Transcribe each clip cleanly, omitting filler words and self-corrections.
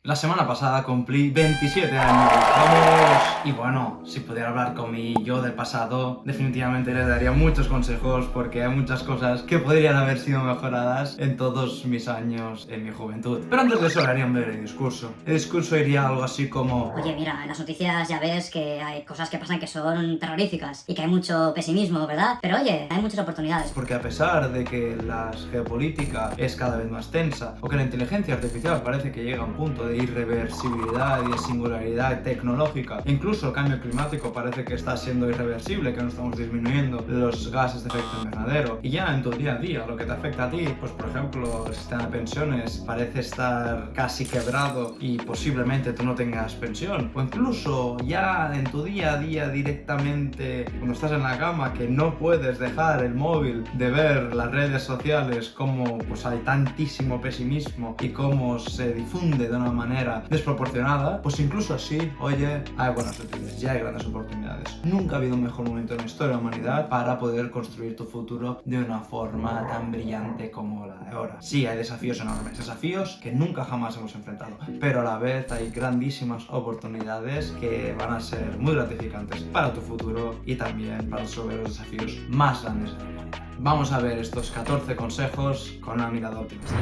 La semana pasada cumplí 27 años. ¡Vamos! Y bueno, si pudiera hablar con mi yo del pasado, definitivamente le daría muchos consejos porque hay muchas cosas que podrían haber sido mejoradas en todos mis años en mi juventud. Pero antes de eso le haría un breve discurso. El discurso iría algo así como: Oye, mira, en las noticias ya ves que hay cosas que pasan que son terroríficas y que hay mucho pesimismo, ¿verdad? Pero oye, hay muchas oportunidades. Porque a pesar de que la geopolítica es cada vez más tensa, o que la inteligencia artificial parece que llega a un punto de irreversibilidad y de singularidad tecnológica, e incluso el cambio climático parece que está siendo irreversible, que no estamos disminuyendo los gases de efecto invernadero, y ya en tu día a día, lo que te afecta a ti, pues por ejemplo, el sistema de pensiones parece estar casi quebrado y posiblemente tú no tengas pensión, o incluso ya en tu día a día directamente, cuando estás en la cama, que no puedes dejar el móvil de ver las redes sociales, como pues hay tantísimo pesimismo y cómo se difunde de una manera desproporcionada, pues incluso así, oye, hay buenas noticias, ya hay grandes oportunidades. Nunca ha habido un mejor momento en la historia de la humanidad para poder construir tu futuro de una forma tan brillante como la de ahora. Sí, hay desafíos enormes, desafíos que nunca jamás hemos enfrentado, pero a la vez hay grandísimas oportunidades que van a ser muy gratificantes para tu futuro y también para resolver los desafíos más grandes de la humanidad. Vamos a ver estos 14 consejos con una mirada optimista.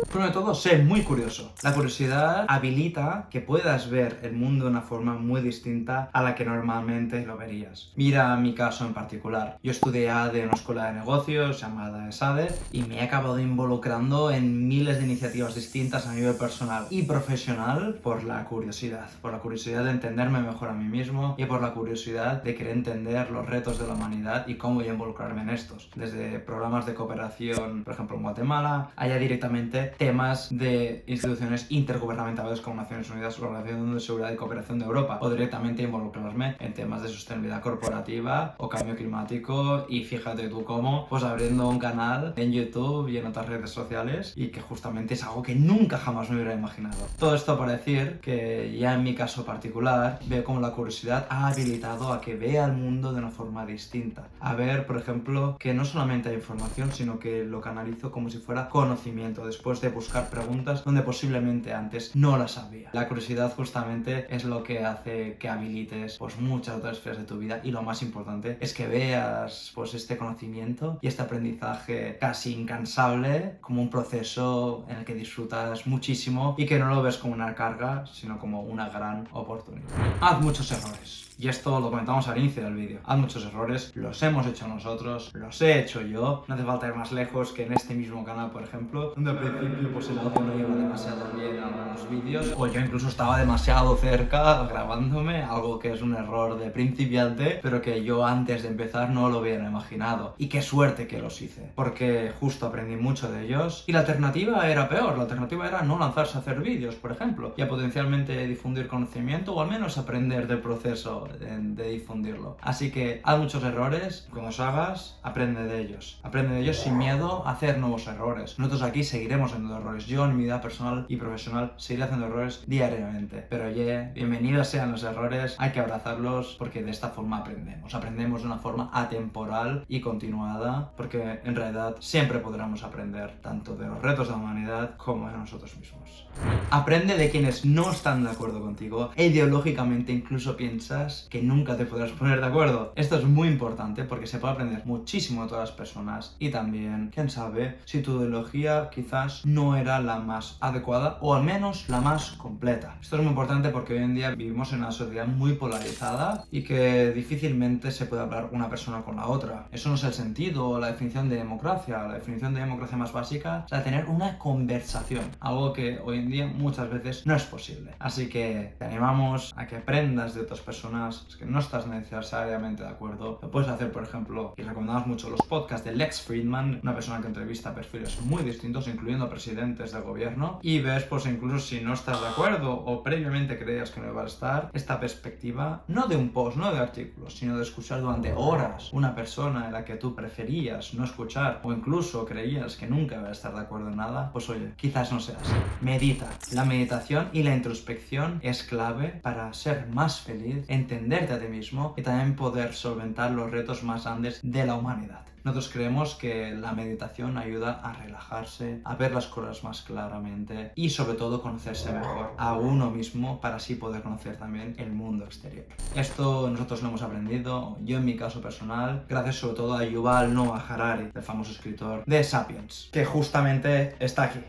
Primero de todo, sé muy curioso. La curiosidad habilita que puedas ver el mundo de una forma muy distinta a la que normalmente lo verías. Mira mi caso en particular. Yo estudié ADE en una escuela de negocios llamada ESADE y me he acabado involucrando en miles de iniciativas distintas a nivel personal y profesional por la curiosidad. Por la curiosidad de entenderme mejor a mí mismo y por la curiosidad de querer entender los retos de la humanidad y cómo voy a involucrarme en estos. Desde programas de cooperación, por ejemplo en Guatemala, allá directamente temas de instituciones intergubernamentales como Naciones Unidas, la Organización de Seguridad y Cooperación de Europa, o directamente involucrarme en temas de sostenibilidad corporativa o cambio climático, y fíjate tú cómo, pues abriendo un canal en YouTube y en otras redes sociales, y que justamente es algo que nunca jamás me hubiera imaginado. Todo esto para decir que ya en mi caso particular veo como la curiosidad ha habilitado a que vea el mundo de una forma distinta, a ver, por ejemplo, que no solamente hay información, sino que lo canalizo como si fuera conocimiento, después de buscar preguntas donde posiblemente antes no las había. La curiosidad justamente es lo que hace que habilites pues muchas otras esferas de tu vida, y lo más importante es que veas pues este conocimiento y este aprendizaje casi incansable como un proceso en el que disfrutas muchísimo y que no lo ves como una carga, sino como una gran oportunidad. Haz muchos errores. Y esto lo comentamos al inicio del vídeo. Haz muchos errores, los hemos hecho nosotros, los he hecho yo. No hace falta ir más lejos que en este mismo canal, por ejemplo, donde al principio pues el audio no iba demasiado bien en algunos vídeos, o yo incluso estaba demasiado cerca grabándome, algo que es un error de principiante, pero que yo antes de empezar no lo hubiera imaginado. Y qué suerte que los hice, porque justo aprendí mucho de ellos. Y la alternativa era peor, la alternativa era no lanzarse a hacer vídeos, por ejemplo, y a potencialmente difundir conocimiento, o al menos aprender del proceso de difundirlo. Así que haz muchos errores, cuando los hagas, aprende de ellos. Aprende de ellos sin miedo a hacer nuevos errores. Nosotros aquí seguiremos haciendo errores. Yo en mi vida personal y profesional seguiré haciendo errores diariamente. Pero oye, bienvenidos sean los errores, hay que abrazarlos porque de esta forma aprendemos. Aprendemos de una forma atemporal y continuada, porque en realidad siempre podremos aprender tanto de los retos de la humanidad como de nosotros mismos. Aprende de quienes no están de acuerdo contigo e ideológicamente incluso piensas que nunca te podrás poner de acuerdo. Esto es muy importante porque se puede aprender muchísimo de todas las personas, y también, quién sabe, si tu ideología quizás no era la más adecuada o al menos la más completa. Esto es muy importante porque hoy en día vivimos en una sociedad muy polarizada y que difícilmente se puede hablar una persona con la otra. Eso no es el sentido o la definición de democracia. La definición de democracia más básica es la de tener una conversación, algo que hoy en día muchas veces no es posible. Así que te animamos a que aprendas de otras personas que no estás necesariamente de acuerdo. Lo puedes hacer, por ejemplo, y recomendamos mucho los podcasts de Lex Fridman, una persona que entrevista perfiles muy distintos, incluyendo presidentes de gobierno, y ves, pues incluso si no estás de acuerdo o previamente creías que no iba a estar, esta perspectiva, no de un post, no de artículos, sino de escuchar durante horas una persona en la que tú preferías no escuchar o incluso creías que nunca iba a estar de acuerdo en nada, pues oye, quizás no sea así. Medita. La meditación y la introspección es clave para ser más feliz, entenderte a ti mismo y también poder solventar los retos más grandes de la humanidad. Nosotros creemos que la meditación ayuda a relajarse, a ver las cosas más claramente y sobre todo conocerse mejor a uno mismo para así poder conocer también el mundo exterior. Esto nosotros lo hemos aprendido, yo en mi caso personal, gracias sobre todo a Yuval Noah Harari, el famoso escritor de Sapiens, que justamente está aquí.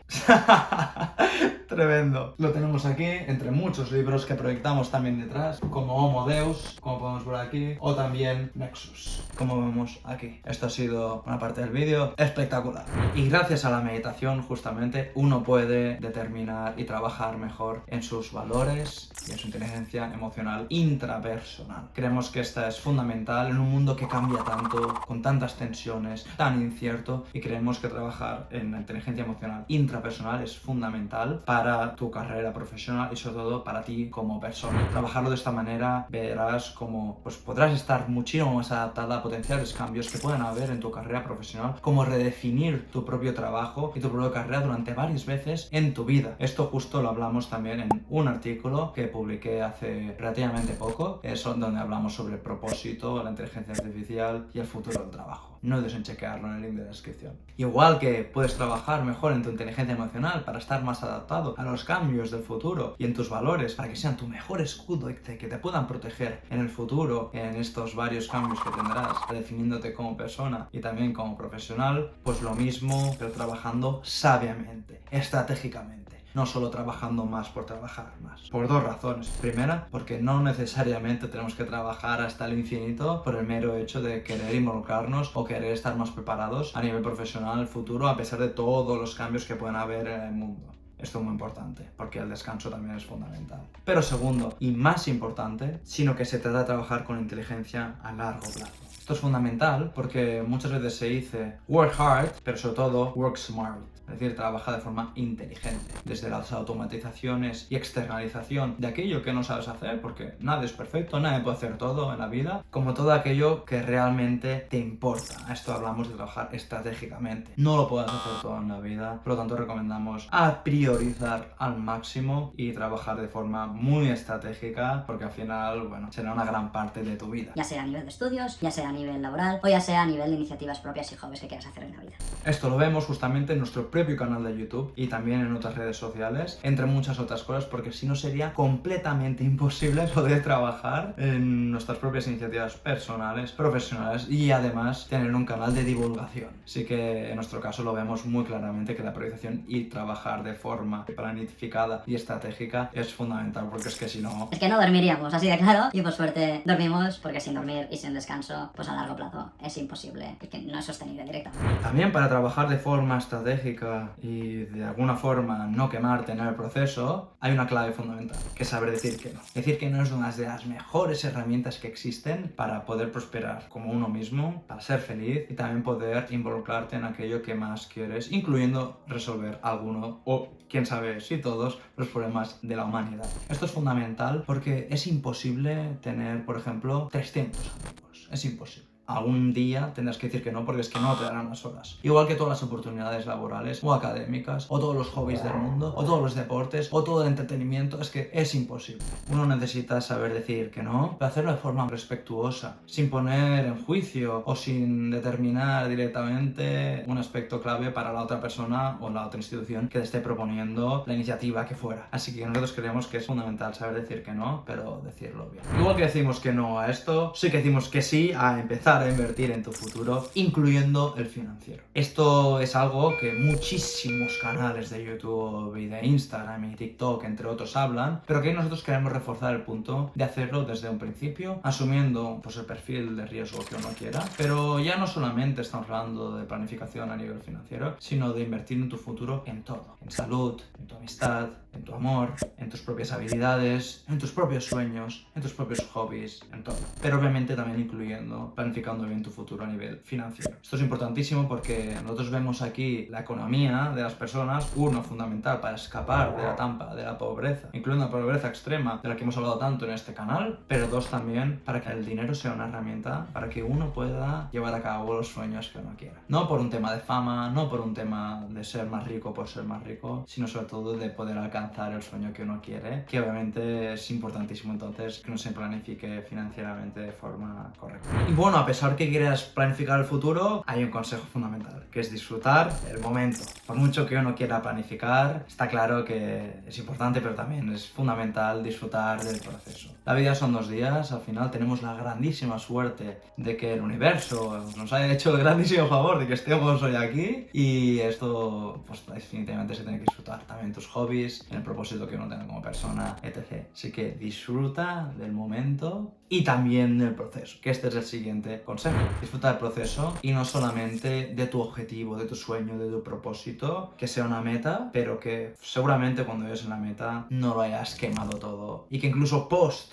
Tremendo. Lo tenemos aquí, entre muchos libros que proyectamos también detrás, como Homo Deus, como podemos ver aquí, o también Nexus, como vemos aquí. Esto ha sido una parte del vídeo espectacular. Y gracias a la meditación, justamente, uno puede determinar y trabajar mejor en sus valores y en su inteligencia emocional intrapersonal. Creemos que esta es fundamental en un mundo que cambia tanto, con tantas tensiones, tan incierto, y creemos que trabajar en la inteligencia emocional intrapersonal es fundamental para tu carrera profesional y sobre todo para ti como persona. Trabajarlo de esta manera verás cómo pues, podrás estar muchísimo más adaptada a potenciales cambios que puedan haber en tu carrera profesional, como redefinir tu propio trabajo y tu propia carrera durante varias veces en tu vida. Esto justo lo hablamos también en un artículo que publiqué hace relativamente poco, donde hablamos sobre el propósito, la inteligencia artificial y el futuro del trabajo. No dudes en chequearlo en el link de la descripción. Igual que puedes trabajar mejor en tu inteligencia emocional para estar más adaptado a los cambios del futuro y en tus valores para que sean tu mejor escudo y que te puedan proteger en el futuro, en estos varios cambios que tendrás, definiéndote como persona y también como profesional, pues lo mismo, pero trabajando sabiamente, estratégicamente. No solo trabajando más por trabajar más. Por dos razones. Primera, porque no necesariamente tenemos que trabajar hasta el infinito por el mero hecho de querer involucrarnos o querer estar más preparados a nivel profesional en el futuro, a pesar de todos los cambios que pueden haber en el mundo. Esto es muy importante, porque el descanso también es fundamental. Pero segundo, y más importante, sino que se trata de trabajar con inteligencia a largo plazo. Esto es fundamental porque muchas veces se dice work hard, pero sobre todo work smart. Es decir, trabaja de forma inteligente, desde las automatizaciones y externalización de aquello que no sabes hacer, porque nada es perfecto, nadie puede hacer todo en la vida, como todo aquello que realmente te importa. A esto hablamos de trabajar estratégicamente. No lo puedes hacer todo en la vida, por lo tanto recomendamos a priorizar al máximo y trabajar de forma muy estratégica, porque al final, bueno, será una gran parte de tu vida. Ya sea a nivel de estudios, ya sea a nivel laboral o ya sea a nivel de iniciativas propias y hobbies que quieras hacer en la vida. Esto lo vemos justamente en nuestro propio canal de YouTube y también en otras redes sociales, entre muchas otras cosas, porque si no sería completamente imposible poder trabajar en nuestras propias iniciativas personales, profesionales y además tener un canal de divulgación. Así que en nuestro caso lo vemos muy claramente que la priorización y trabajar de forma planificada y estratégica es fundamental, porque es que si no... Es que no dormiríamos, así de claro, y por suerte dormimos, porque sin dormir y sin descanso, pues a largo plazo es imposible y que no es sostenible directamente. También para trabajar de forma estratégica y de alguna forma no quemarte en el proceso, hay una clave fundamental, que es saber decir que no. Decir que no es una de las mejores herramientas que existen para poder prosperar como uno mismo, para ser feliz y también poder involucrarte en aquello que más quieres, incluyendo resolver alguno o, quién sabe, si todos, los problemas de la humanidad. Esto es fundamental porque es imposible tener, por ejemplo, 300 amigos. Es imposible. Algún día tendrás que decir que no porque es que no te darán las horas. Igual que todas las oportunidades laborales o académicas, o todos los hobbies del mundo, o todos los deportes, o todo el entretenimiento, es que es imposible. Uno necesita saber decir que no, pero hacerlo de forma respetuosa, sin poner en juicio o sin determinar directamente un aspecto clave para la otra persona o la otra institución que te esté proponiendo la iniciativa que fuera. Así que nosotros creemos que es fundamental saber decir que no, pero decirlo bien. Igual que decimos que no a esto, sí que decimos que sí a empezar a invertir en tu futuro, incluyendo el financiero. Esto es algo que muchísimos canales de YouTube y de Instagram y TikTok, entre otros, hablan, pero que nosotros queremos reforzar el punto de hacerlo desde un principio, asumiendo pues el perfil de riesgo que uno quiera, pero ya no solamente estamos hablando de planificación a nivel financiero, sino de invertir en tu futuro en todo, en salud, en tu amistad, en tu amor, en tus propias habilidades, en tus propios sueños, en tus propios hobbies, en todo. Pero obviamente también incluyendo planificando bien tu futuro a nivel financiero. Esto es importantísimo porque nosotros vemos aquí la economía de las personas, uno, fundamental para escapar de la trampa de la pobreza, incluyendo la pobreza extrema de la que hemos hablado tanto en este canal, pero dos, también para que el dinero sea una herramienta para que uno pueda llevar a cabo los sueños que uno quiera. No por un tema de fama, no por un tema de ser más rico por ser más rico, sino sobre todo de poder alcanzar el sueño que uno quiere, que obviamente es importantísimo entonces que uno se planifique financieramente de forma correcta. Y bueno, a pesar pesar que quieras planificar el futuro, hay un consejo fundamental, que es disfrutar el momento. Por mucho que uno quiera planificar, está claro que es importante, pero también es fundamental disfrutar del proceso. La vida son 2 días, al final tenemos la grandísima suerte de que el universo nos haya hecho el grandísimo favor de que estemos hoy aquí, y esto pues definitivamente se tiene que disfrutar también tus hobbies, en el propósito que uno tenga como persona, etc. Así que disfruta del momento y también del proceso, que este es el siguiente consejo. Disfruta del proceso y no solamente de tu objetivo, de tu sueño, de tu propósito, que sea una meta, pero que seguramente cuando llegues en la meta no lo hayas quemado todo y que incluso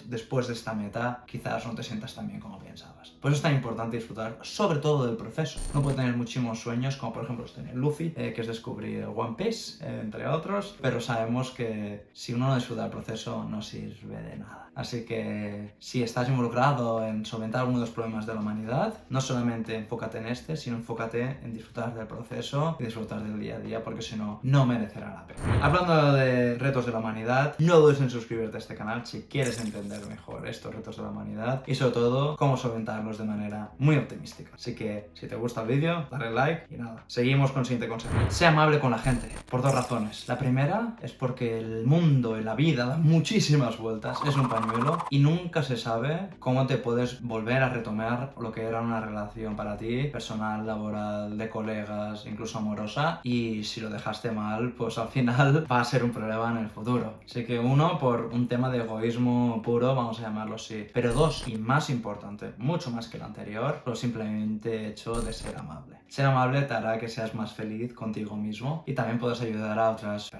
después de esta meta, quizás no te sientas tan bien como pensabas. Por eso es tan importante disfrutar sobre todo del proceso. No puede tener muchísimos sueños, como por ejemplo los tiene Luffy, que es descubrir el One Piece, entre otros, pero sabemos que si uno no disfruta del proceso no sirve de nada. Así que si estás involucrado en solventar algunos de los problemas de la humanidad, no solamente enfócate en este, sino enfócate en disfrutar del proceso y disfrutar del día a día, porque si no, no merecerá la pena. Hablando de retos de la humanidad, no dudes en suscribirte a este canal si quieres entender mejor estos retos de la humanidad y sobre todo cómo solventarlos de manera muy optimística. Así que si te gusta el vídeo, dale like y nada, seguimos con el siguiente consejo. Sé amable con la gente, por 2 razones. La primera es porque el mundo y la vida dan muchísimas vueltas, es un pañuelo y nunca se sabe cómo te puedes volver a retomar lo que era una relación para ti, personal, laboral, de colegas, incluso amorosa, y si lo dejaste mal, pues al final va a ser un problema en el futuro. Así que uno, por un tema de egoísmo puro, vamos a llamarlo así, pero 2, y más importante, mucho más que el anterior, lo simplemente hecho de ser amable. Ser amable te hará que seas más feliz contigo mismo y también puedes ayudar a otras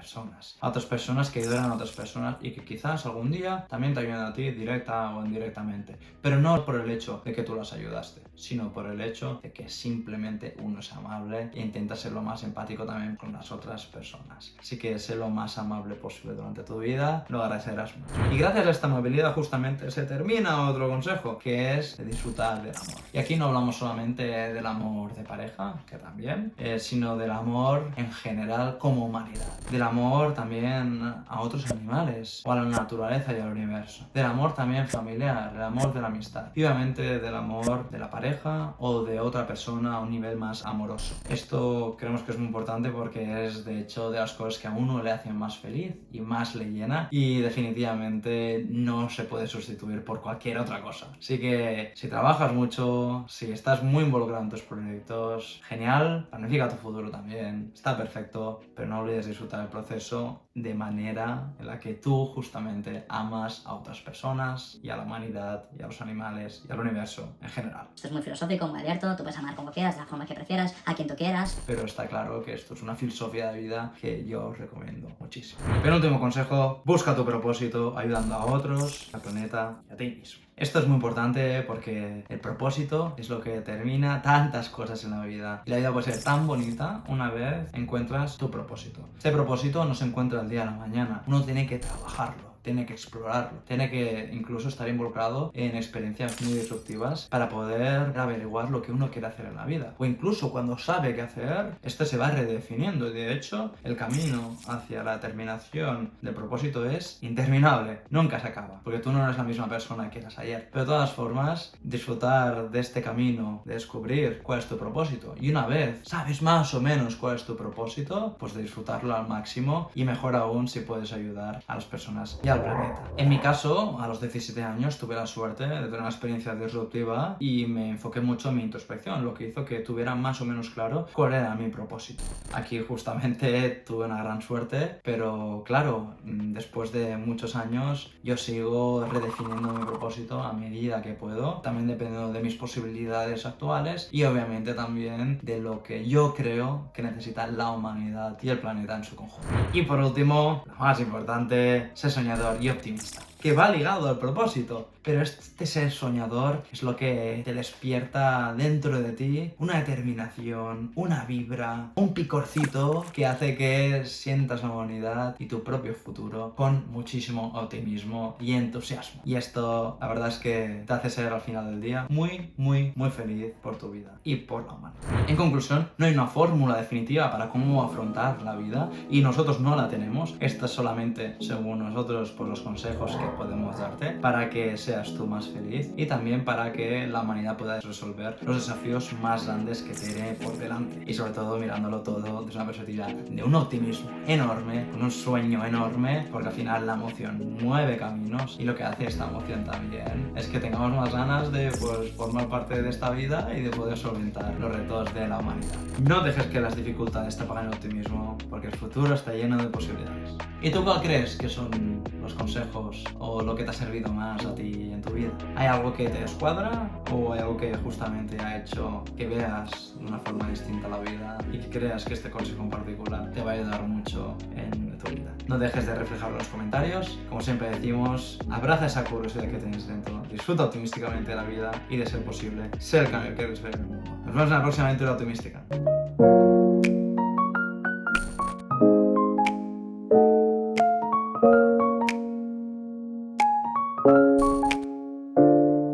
personas que ayudan a otras personas y que quizás algún día también te ayuden a ti directa o indirectamente, pero no por el hecho de que tú las ayudaste, sino por el hecho de que simplemente uno es amable e intenta ser lo más empático también con las otras personas. Así que sé lo más amable posible durante tu vida, lo agradecerás mucho. Y gracias a esta amabilidad justamente se termina otro consejo, que es de disfrutar del amor. Y aquí no hablamos solamente del amor de pareja, que también, sino del amor en general como humanidad. Del amor también a otros animales, o a la naturaleza y al universo. Del amor también familiar, del amor de la amistad. Y obviamente del amor de la pareja o de otra persona a un nivel más amoroso. Esto creemos que es muy importante porque es de hecho de las cosas que a uno le hacen más feliz y más le llena, y definitivamente no se puede sustituir por cualquier otra cosa. Así que si trabajas mucho, si estás muy involucrado en tus proyectos, genial, planifica tu futuro también, está perfecto, pero no olvides disfrutar el proceso de manera en la que tú justamente amas a otras personas y a la humanidad y a los animales y al universo en general. Esto es muy filosófico, muy abierto, tú puedes amar como quieras, de la forma que prefieras, a quien tú quieras. Pero está claro que esto es una filosofía de vida que yo os recomiendo muchísimo. Penúltimo consejo, busca tu propósito ayudando a otros, al planeta y a ti mismo. Esto es muy importante porque el propósito es lo que determina tantas cosas en la vida. Y la vida puede ser tan bonita una vez encuentras tu propósito. Este propósito no se encuentra del día a la mañana, uno tiene que trabajarlo, tiene que explorarlo, tiene que incluso estar involucrado en experiencias muy disruptivas para poder averiguar lo que uno quiere hacer en la vida. O incluso cuando sabe qué hacer, este se va redefiniendo y de hecho el camino hacia la terminación del propósito es interminable, nunca se acaba, porque tú no eres la misma persona que eras ayer. Pero de todas formas, disfrutar de este camino, de descubrir cuál es tu propósito, y una vez sabes más o menos cuál es tu propósito, pues de disfrutarlo al máximo, y mejor aún si puedes ayudar a las personas y al planeta. En mi caso, a los 17 años tuve la suerte de tener una experiencia disruptiva y me enfoqué mucho en mi introspección, lo que hizo que tuviera más o menos claro cuál era mi propósito. Aquí justamente tuve una gran suerte, pero claro, después de muchos años yo sigo redefiniendo mi propósito a medida que puedo, también dependiendo de mis posibilidades actuales y obviamente también de lo que yo creo que necesita la humanidad y el planeta en su conjunto. Y por último, lo más importante, sé soñador y optimista, que va ligado al propósito, pero este ser soñador es lo que te despierta dentro de ti una determinación, una vibra, un picorcito que hace que sientas la humanidad y tu propio futuro con muchísimo optimismo y entusiasmo. Y esto, la verdad es que te hace ser al final del día muy, muy, muy feliz por tu vida y por la humanidad. En conclusión, no hay una fórmula definitiva para cómo afrontar la vida y nosotros no la tenemos. Esta es solamente, según nosotros, por los consejos que nosotros podemos darte para que seas tú más feliz y también para que la humanidad pueda resolver los desafíos más grandes que tiene por delante. Y sobre todo mirándolo todo desde una perspectiva de un optimismo enorme, con un sueño enorme, porque al final la emoción mueve caminos y lo que hace esta emoción también es que tengamos más ganas de pues, formar parte de esta vida y de poder solventar los retos de la humanidad. No dejes que las dificultades te apaguen el optimismo, porque el futuro está lleno de posibilidades. ¿Y tú cuál crees que son los consejos o lo que te ha servido más a ti en tu vida? ¿Hay algo que te escuadra o hay algo que justamente ha hecho que veas de una forma distinta la vida y que creas que este consejo en particular te va a ayudar mucho en tu vida? No dejes de reflejarlo en los comentarios. Como siempre decimos, abraza esa curiosidad que tienes dentro, disfruta optimísticamente de la vida y, de ser posible, ser el cambio que quieres ver en el mundo. Nos vemos en la próxima aventura optimística.